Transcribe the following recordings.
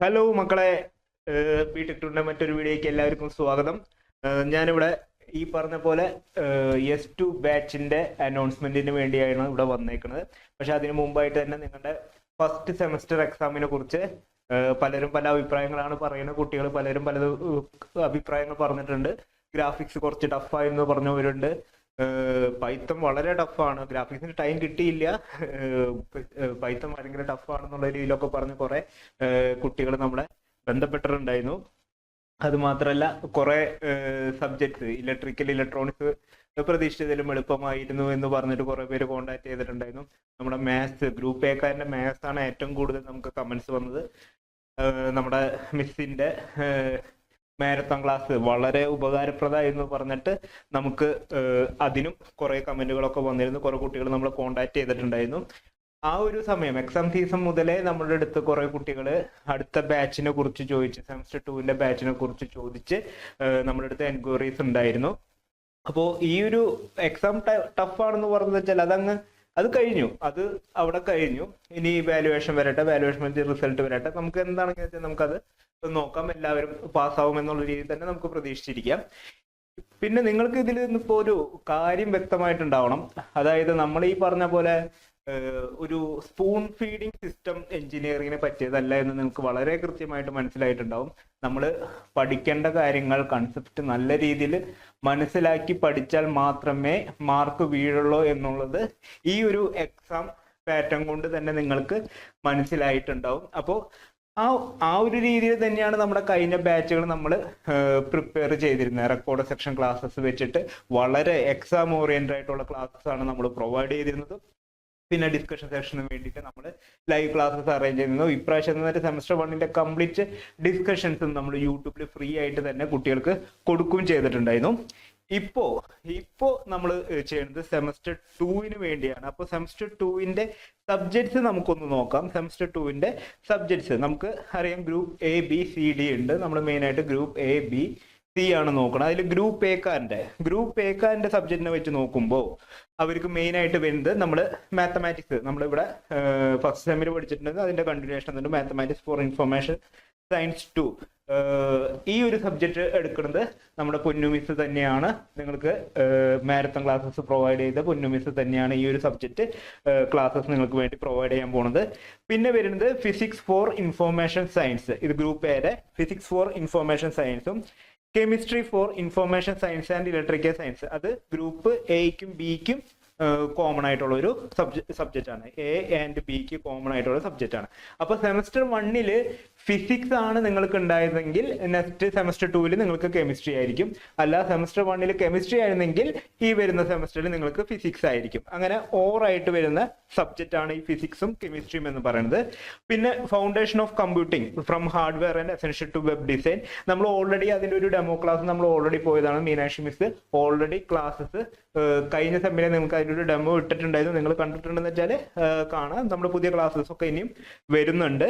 Hello മക്കളെ, BTech ടൂറിന്റെ മറ്റൊരു വീഡിയോയ്ക്ക് എല്ലാവർക്കും സ്വാഗതം. ഞാനിവിടെ ഈ പറഞ്ഞ പോലെ S2 ബാച്ചിന്റെ അനൗൺസ്മെന്റിന് വേണ്ടിയാണ് ഇവിടെ വന്നേക്കുന്നത്. പക്ഷെ അതിനു മുമ്പായിട്ട് തന്നെ നിങ്ങളുടെ ഫസ്റ്റ് സെമസ്റ്റർ എക്സാമിനെ കുറിച്ച് പലരും പല അഭിപ്രായങ്ങളാണ് പറയുന്നത്. കുട്ടികൾ പലരും പല അഭിപ്രായങ്ങൾ പറഞ്ഞിട്ടുണ്ട്. ഗ്രാഫിക്സ് കുറച്ച് ടഫായെന്ന് പറഞ്ഞവരുണ്ട്. പൈത്തൺ വളരെ ടഫാണ്, ഗ്രാഫിക്സിന് ടൈം കിട്ടിയില്ല, പൈത്തൺ ഭയങ്കര ടഫാണെന്നുള്ള രീതിയിലൊക്കെ പറഞ്ഞ് കുറെ കുട്ടികൾ നമ്മളെ ബന്ധപ്പെട്ടിട്ടുണ്ടായിരുന്നു. അത് മാത്രമല്ല, കുറെ സബ്ജക്ട്സ് ഇലക്ട്രോണിക്സ് പ്രതീക്ഷിച്ചതിലും എളുപ്പമായിരുന്നു എന്ന് പറഞ്ഞിട്ട് കുറെ പേര് കോണ്ടാക്ട് ചെയ്തിട്ടുണ്ടായിരുന്നു. നമ്മുടെ മാത്സ് ഗ്രൂപ്പ് എക്കാരന്റെ മാത്സ് ആണ് ഏറ്റവും കൂടുതൽ നമുക്ക് കമന്റ്സ് വന്നത്. നമ്മുടെ മിസ്സിന്റെ മാരത്തോൺ ക്ലാസ് വളരെ ഉപകാരപ്രദമായി എന്ന് പറഞ്ഞിട്ട് നമുക്ക് അതിനും കുറെ കമന്റുകളൊക്കെ വന്നിരുന്നു. കുറെ കുട്ടികൾ നമ്മളെ കോണ്ടാക്ട് ചെയ്തിട്ടുണ്ടായിരുന്നു. ആ ഒരു സമയം എക്സാം സീസൺ മുതലേ നമ്മുടെ അടുത്ത് കുറെ കുട്ടികൾ അടുത്ത ബാച്ചിനെ കുറിച്ച് ചോദിച്ച്, സെമസ്റ്റർ 2ന്റെ ബാച്ചിനെ കുറിച്ച് ചോദിച്ച് നമ്മുടെ അടുത്ത് എൻക്വയറീസ് ഉണ്ടായിരുന്നു. അപ്പോൾ ഈ ഒരു എക്സാം ടഫാണെന്ന് പറഞ്ഞു വെച്ചാൽ അത് കഴിഞ്ഞു, അത് അവിടെ കഴിഞ്ഞു. ഇനി വാല്യുവേഷൻ വരട്ടെ, വാല്യുവേഷൻ റിസൾട്ട് വരട്ടെ, നമുക്ക് എന്താണെന്ന് വെച്ചാൽ നമുക്കത് നോക്കാം. എല്ലാവരും പാസ്സാവും എന്നുള്ള രീതിയിൽ തന്നെ നമുക്ക് പ്രതീക്ഷിച്ചിരിക്കാം. പിന്നെ നിങ്ങൾക്ക് ഇതിൽ ഇപ്പോ ഒരു കാര്യം വ്യക്തമായിട്ടുണ്ടാവണം. അതായത് നമ്മൾ ഈ പറഞ്ഞ പോലെ ഒരു സ്പൂൺ ഫീഡിങ് സിസ്റ്റം എഞ്ചിനീയറിങ്ങിനെ പറ്റിയതല്ല എന്ന് നിങ്ങൾക്ക് വളരെ കൃത്യമായിട്ട് മനസ്സിലായിട്ടുണ്ടാവും. നമ്മൾ പഠിക്കേണ്ട കാര്യങ്ങൾ, കൺസെപ്റ്റ് നല്ല രീതിയിൽ മനസ്സിലാക്കി പഠിച്ചാൽ മാത്രമേ മാർക്ക് വീഴുള്ളൂ എന്നുള്ളത് ഈ ഒരു എക്സാം പാറ്റേൺ കൊണ്ട് തന്നെ നിങ്ങൾക്ക് മനസ്സിലായിട്ടുണ്ടാവും. അപ്പോൾ ആ ഒരു രീതിയിൽ തന്നെയാണ് നമ്മുടെ കഴിഞ്ഞ ബാച്ചുകൾ നമ്മൾ പ്രിപ്പയർ ചെയ്തിരുന്നത്. റെക്കോർഡ് സെക്ഷൻ ക്ലാസ്സസ് വെച്ചിട്ട് വളരെ എക്സാം ഓറിയന്റഡ് ആയിട്ടുള്ള ക്ലാസ്സസ് ആണ് നമ്മൾ പ്രൊവൈഡ് ചെയ്തിരുന്നത്. പിന്നെ ഡിസ്കഷൻ സെക്ഷന് വേണ്ടിയിട്ട് നമ്മൾ ലൈവ് ക്ലാസ്സസ് അറേഞ്ച് ചെയ്യുന്നു. ഇപ്രാവശ്യം സെമസ്റ്റർ 1ന്റെ കംപ്ലീറ്റ് ഡിസ്കഷൻസും നമ്മൾ യൂട്യൂബിൽ ഫ്രീ ആയിട്ട് തന്നെ കുട്ടികൾക്ക് കൊടുക്കുകയും ചെയ്തിട്ടുണ്ടായിരുന്നു. ഇപ്പോ നമ്മൾ ചെയ്യുന്നത് സെമസ്റ്റർ 2ന് വേണ്ടിയാണ്. അപ്പോൾ സെമസ്റ്റർ 2ന്റെ സബ്ജക്ട്സ് നമുക്കൊന്ന് നോക്കാം. സെമസ്റ്റർ 2ന്റെ സബ്ജക്ട്സ് നമുക്ക് അറിയാം, group A, B, C, D ഉണ്ട്. നമ്മൾ മെയിൻ ആയിട്ട് ഗ്രൂപ്പ് A, B, C ആണ് നോക്കണം. അതിൽ ഗ്രൂപ്പ് എക്കാരന്റെ സബ്ജക്റ്റിനെ വെച്ച് നോക്കുമ്പോൾ അവർക്ക് മെയിൻ ആയിട്ട് വരുന്നത് നമ്മൾ മാത്തമാറ്റിക്സ്, നമ്മളിവിടെ ഫസ്റ്റ് സെമ്മിൽ പഠിച്ചിട്ടുണ്ടെങ്കിൽ അതിന്റെ കണ്ടിന്യൂഷൻ ഉണ്ട്. മാത്തമാറ്റിക്സ് ഫോർ ഇൻഫർമേഷൻ സയൻസ് 2 ഈ ഒരു സബ്ജക്റ്റ് എടുക്കുന്നത് നമ്മുടെ പൊന്നു മിസ് തന്നെയാണ്. നിങ്ങൾക്ക് മാരത്തോൺ ക്ലാസ്സസ് പ്രൊവൈഡ് ചെയ്ത പൊന്നു മിസ് തന്നെയാണ് ഈ ഒരു സബ്ജക്റ്റ് ക്ലാസ്സസ് നിങ്ങൾക്ക് വേണ്ടി പ്രൊവൈഡ് ചെയ്യാൻ പോകുന്നത്. പിന്നെ വരുന്നത് ഫിസിക്സ് ഫോർ ഇൻഫോർമേഷൻ സയൻസ്, ഇത് ഗ്രൂപ്പ് എയുടെ ഫിസിക്സ് ഫോർ ഇൻഫോർമേഷൻ സയൻസും chemistry for information science and electrical science, അത് ഗ്രൂപ്പ് എയ്ക്കും ബിക്കും കോമൺ ആയിട്ടുള്ള ഒരു സബ്ജക്റ്റ് ആണ്. A and Bക്ക് കോമൺ ആയിട്ടുള്ള സബ്ജക്റ്റ് ആണ്. അപ്പൊ സെമസ്റ്റർ 1ൽ ഫിസിക്സ് ആണ് നിങ്ങൾക്ക് ഉണ്ടായതെങ്കിൽ നെക്സ്റ്റ് സെമസ്റ്റർ 2ൽ നിങ്ങൾക്ക് കെമിസ്ട്രി ആയിരിക്കും. അല്ല, സെമസ്റ്റർ 1ൽ കെമിസ്ട്രി ആയിരുന്നെങ്കിൽ ഈ വരുന്ന സെമസ്റ്ററിൽ നിങ്ങൾക്ക് ഫിസിക്സ് ആയിരിക്കും. അങ്ങനെ ഓവറായിട്ട് വരുന്ന സബ്ജക്റ്റ് ആണ് ഈ ഫിസിക്സും കെമിസ്ട്രിയും എന്ന് പറയുന്നത്. പിന്നെ foundation of computing from hardware and essential to web design, നമ്മൾ ഓൾറെഡി അതിന്റെ ഒരു ഡെമോ ക്ലാസ് നമ്മൾ ഓൾറെഡി പോയതാണ്. മീനാക്ഷി മിസ് ഓൾറെഡി ക്ലാസ്സസ് കഴിഞ്ഞ സെമ്മിലെ നിങ്ങൾക്ക് അതിൻ്റെ ഒരു ഡെമോ ഇട്ടിട്ടുണ്ടായിരുന്നു. നിങ്ങൾ കണ്ടിട്ടുണ്ടെന്ന് വെച്ചാൽ കാണാം. നമ്മുടെ പുതിയ ക്ലാസ്സസ് ഒക്കെ ഇനിയും വരുന്നുണ്ട്.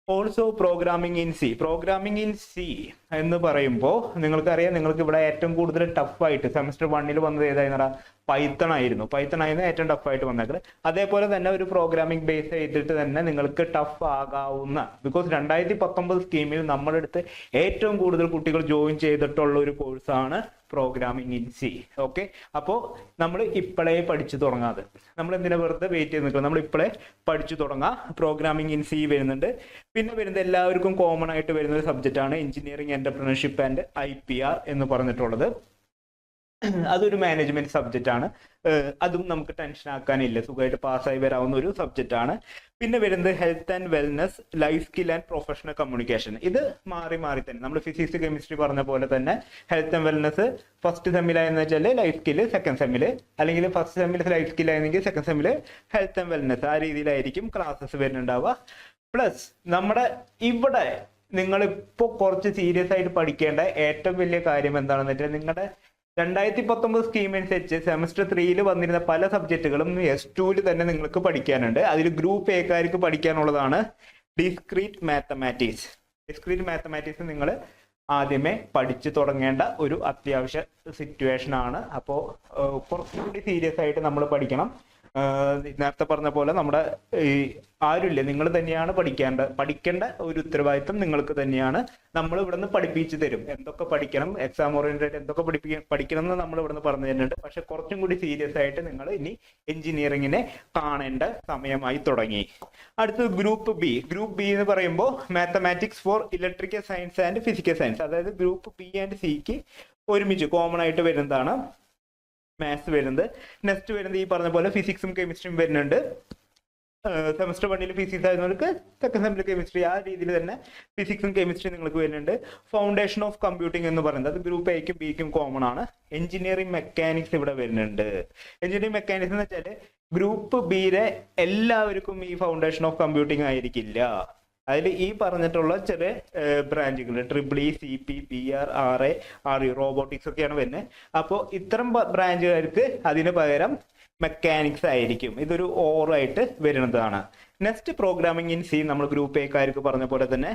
ഓൾസോ പ്രോഗ്രാമിംഗ് ഇൻ സി എന്ന് പറയുമ്പോൾ നിങ്ങൾക്കറിയാം, നിങ്ങൾക്ക് ഇവിടെ ഏറ്റവും കൂടുതൽ ടഫായിട്ട് സെമസ്റ്റർ 1ൽ വന്നത് ഏതായിരുന്നു? പൈത്തൺ ആയിരുന്നു ഏറ്റവും ടഫായിട്ട് വന്നേക്കുന്നത്. അതേപോലെ തന്നെ ഒരു പ്രോഗ്രാമിംഗ് ബേസ് ചെയ്തിട്ട് തന്നെ നിങ്ങൾക്ക് ടഫ് ആകാവുന്ന, ബിക്കോസ് 2019 സ്കീമിൽ നമ്മുടെ അടുത്ത് ഏറ്റവും കൂടുതൽ കുട്ടികൾ ജോയിൻ ചെയ്തിട്ടുള്ള ഒരു കോഴ്സാണ് പ്രോഗ്രാമിംഗ് ഇൻ സി. ഓക്കെ, അപ്പോൾ നമ്മൾ ഇപ്പോഴേ പഠിച്ചു തുടങ്ങാതെ നമ്മൾ എന്തിനാ വെറുതെ വെയിറ്റ് ചെയ്ത് നിൽക്കുന്നത്? നമ്മൾ ഇപ്പോഴേ പഠിച്ചു തുടങ്ങാം. പ്രോഗ്രാമിംഗ് ഇൻ സി വരുന്നുണ്ട്. പിന്നെ വരുന്നത് എല്ലാവർക്കും കോമൺ ആയിട്ട് വരുന്ന ഒരു സബ്ജക്റ്റ് ആണ് എഞ്ചിനീയറിംഗ് എന്റർപ്രണർഷിപ്പ് ആൻഡ് IPR എന്ന് പറഞ്ഞിട്ടുള്ളത്. അതൊരു മാനേജ്മെന്റ് സബ്ജക്റ്റ് ആണ്. അതും നമുക്ക് ടെൻഷൻ ആക്കാനില്ല, സുഖമായിട്ട് പാസ്സായി വരാവുന്ന ഒരു സബ്ജക്റ്റ് ആണ്. പിന്നെ വരുന്നത് health and wellness, life skill and professional communication. ഇത് മാറി തന്നെ നമ്മൾ ഫിസിക്സ് കെമിസ്ട്രി പറഞ്ഞ പോലെ തന്നെ ഹെൽത്ത് ആൻഡ് വെൽനസ് ഫസ്റ്റ് സെമ്മിലായെന്ന് വെച്ചാൽ ലൈഫ് സ്കില് സെക്കൻഡ് സെമ്മിൽ, അല്ലെങ്കിൽ ഫസ്റ്റ് സെമ്മിൽ ലൈഫ് സ്കിൽ ആയിരുന്നെങ്കിൽ സെക്കൻഡ് സെമ്മിൽ ഹെൽത്ത് ആൻഡ് വെൽനസ്, ആ രീതിയിലായിരിക്കും ക്ലാസ്സസ് വരുന്നുണ്ടാവുക. പ്ലസ് നമ്മുടെ ഇവിടെ നിങ്ങളിപ്പോൾ കുറച്ച് സീരിയസ് ആയിട്ട് പഠിക്കേണ്ട ഏറ്റവും വലിയ കാര്യം എന്താണെന്ന് വെച്ചാൽ, നിങ്ങളുടെ 2019 സ്കീം അനുസരിച്ച് സെമസ്റ്റർ 3ൽ വന്നിരുന്ന പല സബ്ജക്റ്റുകളും S2ൽ തന്നെ നിങ്ങൾക്ക് പഠിക്കാനുണ്ട്. അതിൽ ഗ്രൂപ്പ് എക്കാർക്ക് പഠിക്കാനുള്ളതാണ് ഡിസ്ക്രീറ്റ് മാത്തമാറ്റിക്സ്. നിങ്ങൾ ആദ്യമേ പഠിച്ചു തുടങ്ങേണ്ട ഒരു അത്യാവശ്യ സിറ്റുവേഷൻ ആണ്. അപ്പോൾ കുറച്ചുകൂടി സീരിയസ് ആയിട്ട് നമ്മൾ പഠിക്കണം. നേരത്തെ പറഞ്ഞ പോലെ നമ്മുടെ ഈ ആരുമില്ല, നിങ്ങൾ തന്നെയാണ് പഠിക്കേണ്ട ഒരു ഉത്തരവാദിത്വം നിങ്ങൾക്ക് തന്നെയാണ്. നമ്മൾ ഇവിടെ നിന്ന് പഠിപ്പിച്ചു തരും എന്തൊക്കെ പഠിക്കണം, എക്സാം ഓറിയന്റഡ് എന്തൊക്കെ പഠിക്കണം എന്ന് നമ്മൾ ഇവിടെ നിന്ന് പറഞ്ഞു തരുന്നുണ്ട്. പക്ഷെ കുറച്ചും കൂടി സീരിയസ് ആയിട്ട് നിങ്ങൾ ഇനി എഞ്ചിനീയറിങ്ങിനെ കാണേണ്ട സമയമായി തുടങ്ങി. അടുത്തത് ഗ്രൂപ്പ് ബി. ഗ്രൂപ്പ് ബി എന്ന് പറയുമ്പോൾ mathematics four electrical science and physical science. അതായത് ഗ്രൂപ്പ് ബി ആൻഡ് സിക്ക് ഒരുമിച്ച് കോമൺ ആയിട്ട് വരുന്നതാണ് മാത്സ് വരുന്നത്. നെക്സ്റ്റ് വരുന്നത് ഈ പറഞ്ഞ പോലെ ഫിസിക്സും കെമിസ്ട്രിയും വരുന്നുണ്ട്. സെമസ്റ്റർ 1 ഫിസിക്സ് ആയതുകൊണ്ട് സെക്കൻഡ് സെമിസ്റ്റർ കെമിസ്ട്രി, ആ രീതിയിൽ തന്നെ ഫിസിക്സും കെമിസ്ട്രിയും നിങ്ങൾക്ക് വരുന്നുണ്ട്. ഫൗണ്ടേഷൻ ഓഫ് കമ്പ്യൂട്ടിംഗ് എന്ന് പറയുന്നത് അത് ഗ്രൂപ്പ് എക്കും ബിക്കും കോമൺ ആണ്. എഞ്ചിനീയറിംഗ് മെക്കാനിക്സ് ഇവിടെ വരുന്നുണ്ട്. എഞ്ചിനീയറിംഗ് മെക്കാനിക്സ് എന്ന് വെച്ചാൽ ഗ്രൂപ്പ് ബിയിലെ എല്ലാവർക്കും ഈ ഫൗണ്ടേഷൻ ഓഫ് കമ്പ്യൂട്ടിംഗ് ആയിരിക്കില്ല. അതിൽ ഈ പറഞ്ഞിട്ടുള്ള ചെറിയ ബ്രാഞ്ചുകൾ triple E, CP, PR, RA, RE robotics ഒക്കെയാണ് വരുന്നത്. അപ്പോൾ ഇത്തരം ബ്രാഞ്ചുകാർക്ക് അതിന് പകരം മെക്കാനിക്സ് ആയിരിക്കും. ഇതൊരു ഓറായിട്ട് വരുന്നതാണ്. നെക്സ്റ്റ് പ്രോഗ്രാമിംഗ് ഇൻ സി, നമ്മൾ ഗ്രൂപ്പ് എക്കാർക്ക് പറഞ്ഞ പോലെ തന്നെ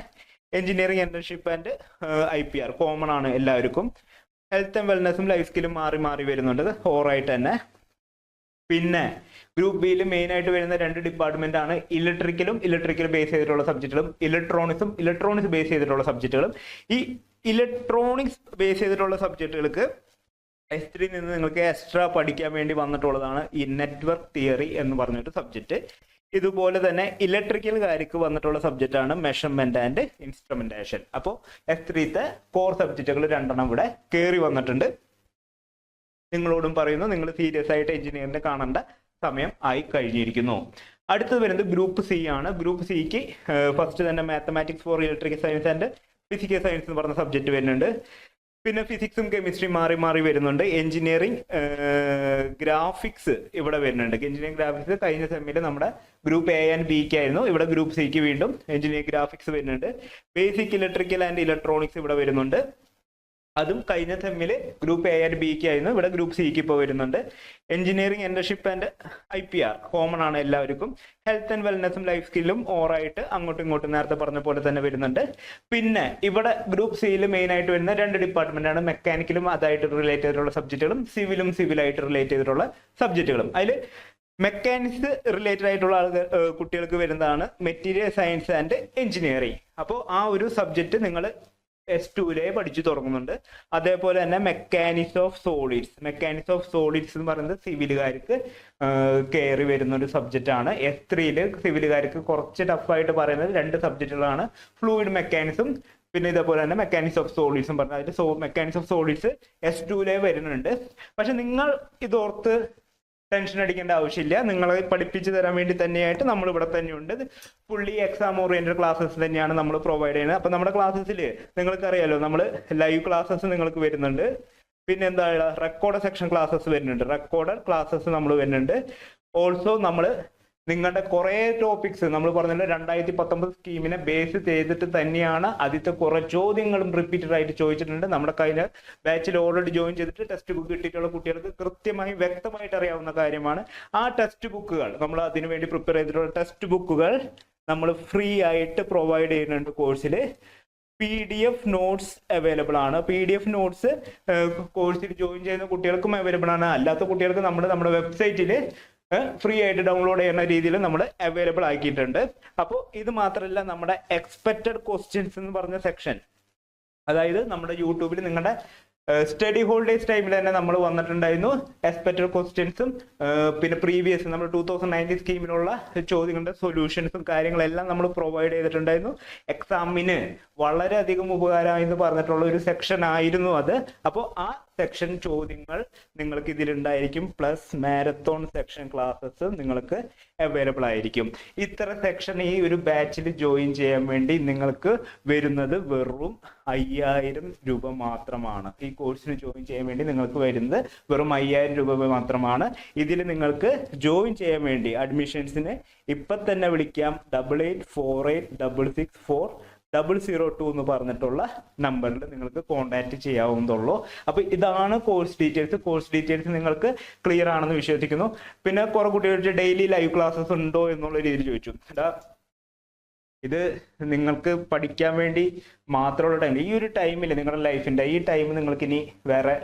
engineering internship and IPR common ആണ് എല്ലാവർക്കും. ഹെൽത്ത് ആൻഡ് വെൽനെസ്സും ലൈഫ് സ്കില്ലും മാറി മാറി വരുന്നുണ്ട് ഓറായിട്ട് തന്നെ. പിന്നെ ഗ്രൂപ്പ് ബിയിൽ മെയിൻ ആയിട്ട് വരുന്ന 2 ഡിപ്പാർട്ട്മെന്റ് ആണ് ഇലക്ട്രിക്കൽ ബേസ് ചെയ്തിട്ടുള്ള സബ്ജക്റ്റുകളും ഇലക്ട്രോണിക്സ് ബേസ് ചെയ്തിട്ടുള്ള സബ്ജക്റ്റുകളും. ഈ ഇലക്ട്രോണിക്സ് ബേസ് ചെയ്തിട്ടുള്ള സബ്ജക്റ്റുകൾക്ക് S3 നിന്ന് നിങ്ങൾക്ക് എക്സ്ട്രാ പഠിക്കാൻ വേണ്ടി വന്നിട്ടുള്ളതാണ് ഈ നെറ്റ്വർക്ക് തിയറി എന്ന് പറഞ്ഞൊരു സബ്ജക്റ്റ്. ഇതുപോലെ തന്നെ ഇലക്ട്രിക്കൽകാർക്ക് വന്നിട്ടുള്ള സബ്ജക്റ്റ് ആണ് മെഷർമെന്റ് ആൻഡ് ഇൻസ്ട്രുമെന്റേഷൻ. അപ്പോൾ S3ത്തെ കോർ സബ്ജക്റ്റുകൾ 2 ഇവിടെ കയറി വന്നിട്ടുണ്ട്. നിങ്ങളോടും പറയുന്നു, നിങ്ങൾ സീരിയസ് ആയിട്ട് എഞ്ചിനീയറിനെ കാണേണ്ട സമയം ആയി കഴിഞ്ഞിരിക്കുന്നു. അടുത്തത് വരുന്നത് ഗ്രൂപ്പ് സി ആണ്. ഗ്രൂപ്പ് സിക്ക് ഫസ്റ്റ് തന്നെ mathematics four electrical science and physical science എന്ന് പറഞ്ഞ സബ്ജക്റ്റ് വരുന്നുണ്ട്. പിന്നെ ഫിസിക്സും കെമിസ്ട്രിയും മാറി മാറി വരുന്നുണ്ട്. എഞ്ചിനീയറിംഗ് ഗ്രാഫിക്സ് ഇവിടെ വരുന്നുണ്ട്. എഞ്ചിനീയറിംഗ് ഗ്രാഫിക്സ് കഴിഞ്ഞ സെമ്മിൽ നമ്മുടെ ഗ്രൂപ്പ് എ ആൻഡ് ബിക്ക് ആയിരുന്നു. ഇവിടെ ഗ്രൂപ്പ് സിക്ക് വീണ്ടും എഞ്ചിനീയറിംഗ് ഗ്രാഫിക്സ് വരുന്നുണ്ട്. ബേസിക് ഇലക്ട്രിക്കൽ ആൻഡ് ഇലക്ട്രോണിക്സ് ഇവിടെ വരുന്നുണ്ട്. അതും കഴിഞ്ഞ സെമ്മിൽ ഗ്രൂപ്പ് എ ആൻഡ് ബിക്ക് ആയിരുന്നു. ഇവിടെ ഗ്രൂപ്പ് സിക്ക് ഇപ്പോൾ വരുന്നുണ്ട്. Engineering internship and IPR common ആണ് എല്ലാവർക്കും. ഹെൽത്ത് ആൻഡ് വെൽനെസ്സും ലൈഫ് സ്കില്ലും ഓറായിട്ട് അങ്ങോട്ടും ഇങ്ങോട്ടും നേരത്തെ പറഞ്ഞ പോലെ തന്നെ വരുന്നുണ്ട്. പിന്നെ ഇവിടെ ഗ്രൂപ്പ് സിയിൽ മെയിൻ ആയിട്ട് വരുന്ന 2 ഡിപ്പാർട്ട്മെന്റ് ആണ്. മെക്കാനിക്കലും അതായിട്ട് റിലേറ്റ് ചെയ്തിട്ടുള്ള സബ്ജക്റ്റുകളും സിവിലായിട്ട് റിലേറ്റ് ചെയ്തിട്ടുള്ള സബ്ജക്റ്റുകളും. അതിൽ മെക്കാനിക്സ് റിലേറ്റഡ് ആയിട്ടുള്ള കുട്ടികൾക്ക് വരുന്നതാണ് മെറ്റീരിയൽ സയൻസ് ആൻഡ് എഞ്ചിനീയറിംഗ്. അപ്പോൾ ആ ഒരു സബ്ജക്റ്റ് നിങ്ങൾ S2 പഠിച്ചു തുടങ്ങുന്നുണ്ട്. അതേപോലെ തന്നെ മെക്കാനിക്സ് ഓഫ് സോളിഡ്സ് എന്ന് പറയുന്നത് സിവിലുകാർക്ക് കയറി വരുന്ന ഒരു സബ്ജക്റ്റ് ആണ്. S3 സിവിലുകാർക്ക് കുറച്ച് ടഫായിട്ട് പറയുന്നത് 2 സബ്ജക്റ്റുകളാണ്. ഫ്ലൂയിഡ് മെക്കാനിക്സും പിന്നെ ഇതേപോലെ തന്നെ മെക്കാനിക്സ് ഓഫ് സോളിഡ്സും പറഞ്ഞത്. അതിൽ മെക്കാനിക്സ് ഓഫ് സോളിഡ്സ് S2 വരുന്നുണ്ട്. പക്ഷെ നിങ്ങൾ ഇതോർത്ത് ടെൻഷൻ അടിക്കേണ്ട ആവശ്യമില്ല. നിങ്ങളെ പഠിപ്പിച്ചു തരാൻ വേണ്ടി തന്നെയായിട്ട് നമ്മൾ ഇവിടെ തന്നെയുണ്ട്. ഫുള്ളി എക്സാം ഓറിയന്റഡ് ക്ലാസ്സസ് തന്നെയാണ് നമ്മൾ പ്രൊവൈഡ് ചെയ്യുന്നത്. അപ്പം നമ്മുടെ ക്ലാസ്സസിൽ നിങ്ങൾക്കറിയാലോ, നമ്മൾ ലൈവ് ക്ലാസ്സസ് നിങ്ങൾക്ക് വരുന്നുണ്ട്. പിന്നെ എന്താ റെക്കോർഡ് സെക്ഷൻ ക്ലാസ്സസ് വരുന്നുണ്ട്. റെക്കോർഡഡ് ക്ലാസ്സസ് നമ്മൾ വരുന്നുണ്ട്. ഓൾസോ നമ്മൾ നിങ്ങളുടെ കുറേ ടോപ്പിക്സ് നമ്മൾ പറഞ്ഞല്ലോ 2019 സ്കീമിനെ ബേസ് ചെയ്തിട്ട് തന്നെയാണ് ആദ്യത്തെ കുറേ ചോദ്യങ്ങളും റിപ്പീറ്റഡ് ആയിട്ട് ചോദിച്ചിട്ടുണ്ട്. നമ്മുടെ കഴിഞ്ഞ ബാച്ചിൽ ഓൾറെഡി ജോയിൻ ചെയ്തിട്ട് ടെക്സ്റ്റ് ബുക്ക് കിട്ടിയിട്ടുള്ള കുട്ടികൾക്ക് കൃത്യമായി വ്യക്തമായിട്ട് അറിയാവുന്ന കാര്യമാണ്. ആ ടെക്സ്റ്റ് ബുക്കുകൾ നമ്മൾ അതിനുവേണ്ടി പ്രിപ്പയർ ചെയ്തിട്ടുള്ള ടെക്സ്റ്റ് ബുക്കുകൾ നമ്മൾ ഫ്രീ ആയിട്ട് പ്രൊവൈഡ് ചെയ്യുന്നുണ്ട് കോഴ്സിൽ. PDF നോട്ട്സ് അവൈലബിൾ ആണ്. PDF നോട്ട്സ് കോഴ്സിൽ ജോയിൻ ചെയ്യുന്ന കുട്ടികൾക്കും അവൈലബിൾ ആണ്. അല്ലാത്ത കുട്ടികൾക്ക് നമ്മുടെ വെബ്സൈറ്റിൽ ഫ്രീ ആയിട്ട് ഡൗൺലോഡ് ചെയ്യുന്ന രീതിയിൽ നമ്മൾ അവൈലബിൾ ആക്കിയിട്ടുണ്ട്. അപ്പോൾ ഇത് മാത്രമല്ല, നമ്മുടെ എക്സ്പെക്റ്റഡ് ക്വസ്റ്റ്യൻസ് എന്ന് പറഞ്ഞ സെക്ഷൻ, അതായത് നമ്മുടെ യൂട്യൂബിൽ നിങ്ങളുടെ സ്റ്റഡി ഹോളിഡേസ് ടൈമിൽ തന്നെ നമ്മൾ വന്നിട്ടുണ്ടായിരുന്നു. എക്സ്പെക്റ്റഡ് ക്വസ്റ്റ്യൻസും പിന്നെ പ്രീവിയസ് നമ്മൾ 2019 സ്കീമിലുള്ള ചോദ്യങ്ങളുടെ സൊല്യൂഷൻസും കാര്യങ്ങളെല്ലാം നമ്മൾ പ്രൊവൈഡ് ചെയ്തിട്ടുണ്ടായിരുന്നു. എക്സാമിന് വളരെയധികം ഉപകാരമായി എന്ന് പറഞ്ഞിട്ടുള്ള ഒരു സെക്ഷൻ ആയിരുന്നു അത്. അപ്പോൾ ആ സെക്ഷൻ ചോദ്യങ്ങൾ നിങ്ങൾക്ക് ഇതിലുണ്ടായിരിക്കും. പ്ലസ് മാരത്തോൺ സെക്ഷൻ ക്ലാസ്സസ് നിങ്ങൾക്ക് അവൈലബിൾ ആയിരിക്കും. ഇത്ര സെക്ഷൻ ഈ ഒരു ബാച്ചിൽ ജോയിൻ ചെയ്യാൻ വേണ്ടി നിങ്ങൾക്ക് വരുന്നത് വെറും 5000 രൂപ മാത്രമാണ്. ഈ കോഴ്സിന് ജോയിൻ ചെയ്യാൻ വേണ്ടി നിങ്ങൾക്ക് വരുന്നത് വെറും 5000 രൂപ മാത്രമാണ്. ഇതിൽ നിങ്ങൾക്ക് ജോയിൻ ചെയ്യാൻ വേണ്ടി അഡ്മിഷൻസിന് ഇപ്പം തന്നെ വിളിക്കാം 8848664002 എന്ന് പറഞ്ഞിട്ടുള്ള നമ്പറിൽ നിങ്ങൾക്ക് കോൺടാക്ട് ചെയ്യാവുന്നതുള്ളൂ. അപ്പോൾ ഇതാണ് കോഴ്സ് ഡീറ്റെയിൽസ് നിങ്ങൾക്ക് ക്ലിയർ ആണെന്ന് വിശ്വസിക്കുന്നു. പിന്നെ കുറെ കുട്ടികളുടെ ഡെയിലി ലൈവ് ക്ലാസ്സസ് ഉണ്ടോ എന്നുള്ള രീതിയിൽ ചോദിച്ചു. ഇത് നിങ്ങൾക്ക് പഠിക്കാൻ വേണ്ടി മാത്രമുള്ള ടൈം. ഈ ഒരു ടൈമിൽ നിങ്ങളുടെ ലൈഫിൻ്റെ ഈ ടൈം നിങ്ങൾക്ക് ഇനി വേറെ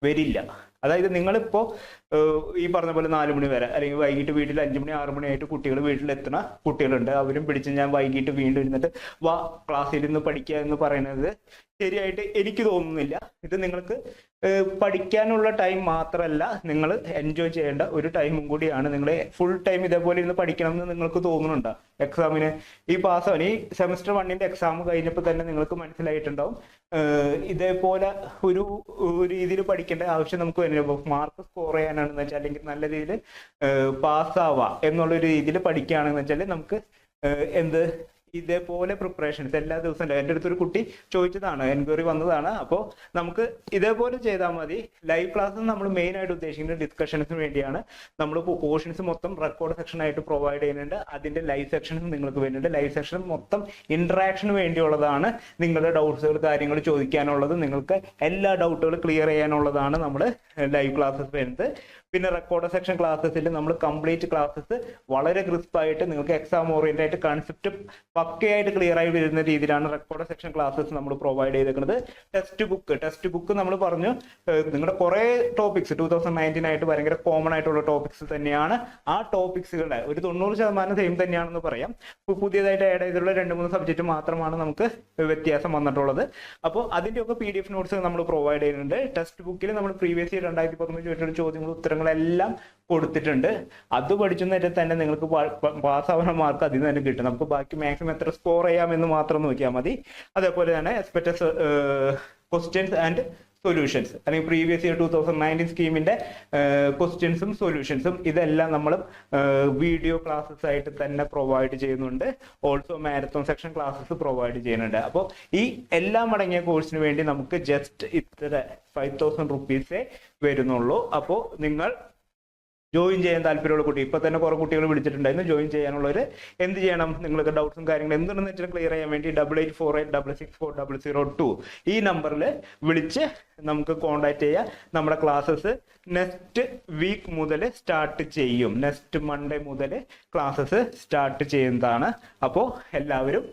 വരില്ല. അതായത് നിങ്ങളിപ്പോൾ ഈ പറഞ്ഞ പോലെ 4 മണി വരെ അല്ലെങ്കിൽ വൈകിട്ട് വീട്ടിൽ 5 മണി 6 മണി ആയിട്ട് കുട്ടികൾ വീട്ടിലെത്തുന്ന കുട്ടികളുണ്ട്. അവരും പിടിച്ച് ഞാൻ വൈകിട്ട് വീണ്ടും ഇരുന്നിട്ട് വാ ക്ലാസ്സിൽ ഇരുന്ന് പഠിക്കുക എന്ന് പറയുന്നത് ശരിയായിട്ട് എനിക്ക് തോന്നുന്നില്ല. ഇത് നിങ്ങൾക്ക് പഠിക്കാനുള്ള ടൈം മാത്രമല്ല, നിങ്ങൾ എൻജോയ് ചെയ്യേണ്ട ഒരു ടൈമും കൂടിയാണ്. നിങ്ങൾ ഫുൾ ടൈം ഇതേപോലെ ഇരുന്ന് പഠിക്കണം എന്ന് നിങ്ങൾക്ക് തോന്നുന്നുണ്ടോ? എക്സാമിന് ഈ പാസ്സാവാൻ ഈ സെമസ്റ്റർ 1ന്റെ എക്സാം കഴിഞ്ഞപ്പോൾ തന്നെ നിങ്ങൾക്ക് മനസ്സിലായിട്ടുണ്ടാവും ഇതേപോലെ ഒരു രീതിയിൽ പഠിക്കേണ്ട ആവശ്യം നമുക്ക് വരുന്നില്ല. മാർക്ക് സ്കോർ ചെയ്യാനാണെന്ന് വെച്ചാൽ അല്ലെങ്കിൽ നല്ല രീതിയിൽ പാസ്സാവാം എന്നുള്ളൊരു രീതിയിൽ പഠിക്കുകയാണെന്ന് വെച്ചാൽ നമുക്ക് എന്ത് ഇതേപോലെ പ്രിപ്പറേഷൻസ് എല്ലാ ദിവസവും എൻ്റെ അടുത്തൊരു കുട്ടി ചോദിച്ചതാണ്, എൻക്വയറി വന്നതാണ്. അപ്പോൾ നമുക്ക് ഇതേപോലെ ചെയ്താൽ മതി. ലൈവ് ക്ലാസ് നമ്മൾ മെയിൻ ആയിട്ട് ഉദ്ദേശിക്കുന്നത് ഡിസ്കഷൻസിന് വേണ്ടിയാണ്. നമ്മൾ പോർഷൻസ് മൊത്തം റെക്കോർഡ് സെക്ഷൻ ആയിട്ട് പ്രൊവൈഡ് ചെയ്യുന്നുണ്ട്. അതിൻ്റെ ലൈവ് സെക്ഷൻസ് നിങ്ങൾക്ക് വരുന്നുണ്ട്. ലൈവ് സെക്ഷൻ മൊത്തം ഇന്ററാക്ഷന് വേണ്ടിയുള്ളതാണ്. നിങ്ങളുടെ ഡൗട്ട്സുകൾ കാര്യങ്ങൾ ചോദിക്കാനുള്ളത്, നിങ്ങൾക്ക് എല്ലാ ഡൗട്ടുകൾ ക്ലിയർ ചെയ്യാനുള്ളതാണ് നമ്മൾ ലൈവ് ക്ലാസ്സസ് വരുന്നത്. പിന്നെ റെക്കോർഡ് സെക്ഷൻ ക്ലാസ്സസിൽ നമ്മൾ കംപ്ലീറ്റ് ക്ലാസ്സസ് വളരെ ക്രിസ്പായിട്ട് നിങ്ങൾക്ക് എക്സാം ഓറിയന്റഡ് ആയിട്ട് കൺസെപ്റ്റ് പക്കയായിട്ട് ക്ലിയർ ആയി വരുന്ന രീതിയിലാണ് റെക്കോർഡ് സെക്ഷൻ ക്ലാസ്സസ് നമ്മൾ പ്രൊവൈഡ് ചെയ്തിരിക്കുന്നത്. ടെക്സ്റ്റ് ബുക്ക് നമ്മൾ പറഞ്ഞു നിങ്ങളുടെ കുറേ ടോപ്പിക്സ് 2019 ആയിട്ട് ഭയങ്കര കോമൺ ആയിട്ടുള്ള ടോപ്പിക്സ് തന്നെയാണ്. ആ ടോപ്പിക്സുകളുടെ ഒരു 90% സെയിം തന്നെയാണെന്ന് പറയാം. പുതിയതായിട്ട് ആഡ് ചെയ്തിട്ടുള്ള 2-3 സബ്ജക്റ്റ് മാത്രമാണ് നമുക്ക് വ്യത്യാസം വന്നിട്ടുള്ളത്. അപ്പോൾ അതിൻ്റെയൊക്കെ PDF നോട്ട്സ് നമ്മൾ പ്രൊവൈഡ് ചെയ്യുന്നുണ്ട്. ടെക്സ്റ്റ് ബുക്കിൽ നമ്മൾ പ്രീവിയസ് ഇയർ 2019 ചോദിച്ചിട്ടുള്ള ചോദ്യങ്ങളും ഉത്തരങ്ങളെല്ലാം കൊടുത്തിട്ടുണ്ട്. അത് പഠിച്ചെന്നിട്ട് തന്നെ നിങ്ങൾക്ക് പാസ്സാവുന്ന മാർക്ക് അതിൽ നിന്ന് തന്നെ കിട്ടും. നമുക്ക് ബാക്കി മാക്സിമം എത്ര സ്കോർ ചെയ്യാമെന്ന് മാത്രം നോക്കിയാൽ മതി. അതേപോലെ തന്നെ എക്സ്പെക്റ്റഡ് ക്വസ്റ്റ്യൻസ് ആൻഡ് സൊല്യൂഷൻസ് അല്ലെങ്കിൽ പ്രീവിയസ് ഇയർ 2019 സ്കീമിന്റെ ക്വസ്റ്റ്യൻസും സൊല്യൂഷൻസും ഇതെല്ലാം നമ്മൾ വീഡിയോ ക്ലാസ്സസ് ആയിട്ട് തന്നെ പ്രൊവൈഡ് ചെയ്യുന്നുണ്ട്. Also marathon section classes provide ചെയ്യുന്നുണ്ട്. അപ്പോൾ ഈ എല്ലാം അടങ്ങിയ കോഴ്സിന് വേണ്ടി നമുക്ക് ജസ്റ്റ് ഇത്ര 5000 റുപ്പീസേ വരുന്നുള്ളൂ. അപ്പോൾ നിങ്ങൾ ജോയിൻ ചെയ്യാൻ താല്പര്യമുള്ള കുട്ടി, ഇപ്പൊ തന്നെ കുറെ കുട്ടികൾ വിളിച്ചിട്ടുണ്ടായിരുന്നു. ജോയിൻ ചെയ്യാനുള്ളവർ എന്ത് ചെയ്യണം? നിങ്ങൾക്ക് ഡൗട്ട്സും കാര്യങ്ങളും എന്തുണ്ടെന്ന് വെച്ചാൽ ക്ലിയർ ചെയ്യാൻ വേണ്ടി 8848664002 ഈ നമ്പറിൽ വിളിച്ച് നമുക്ക് കോൺടാക്ട് ചെയ്യാം. നമ്മുടെ ക്ലാസ്സസ് നെക്സ്റ്റ് വീക്ക് മുതൽ സ്റ്റാർട്ട് ചെയ്യും. നെക്സ്റ്റ് മൺഡേ മുതൽ ക്ലാസ്സസ് സ്റ്റാർട്ട് ചെയ്യുന്നതാണ്. അപ്പോൾ എല്ലാവരും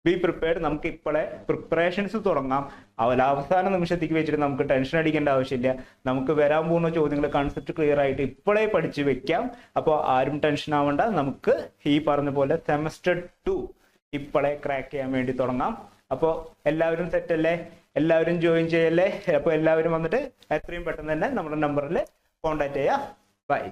ബി പ്രിപ്പയർഡ്. നമുക്ക് ഇപ്പോഴേ പ്രിപ്പറേഷൻസ് തുടങ്ങാം. അവസാന നിമിഷത്തേക്ക് വെച്ചിട്ട് നമുക്ക് ടെൻഷൻ അടിക്കേണ്ട ആവശ്യമില്ല. നമുക്ക് വരാൻ പോകുന്ന ചോദ്യങ്ങൾ കൺസെപ്റ്റ് ക്ലിയർ ആയിട്ട് ഇപ്പോഴേ പഠിച്ചു വെക്കാം. അപ്പോൾ ആരും ടെൻഷൻ ആവണ്ട. നമുക്ക് ഈ പറഞ്ഞ പോലെ സെമസ്റ്റർ 2 ഇപ്പോഴേ ക്രാക്ക് ചെയ്യാൻ വേണ്ടി തുടങ്ങാം. അപ്പോൾ എല്ലാവരും സെറ്റ് അല്ലേ? എല്ലാവരും ജോയിൻ ചെയ്യല്ലേ? അപ്പോൾ എല്ലാവരും വന്നിട്ട് എത്രയും പെട്ടെന്ന് തന്നെ നമ്മുടെ നമ്പറിൽ കോൺടാക്ട് ചെയ്യാം. ബൈ.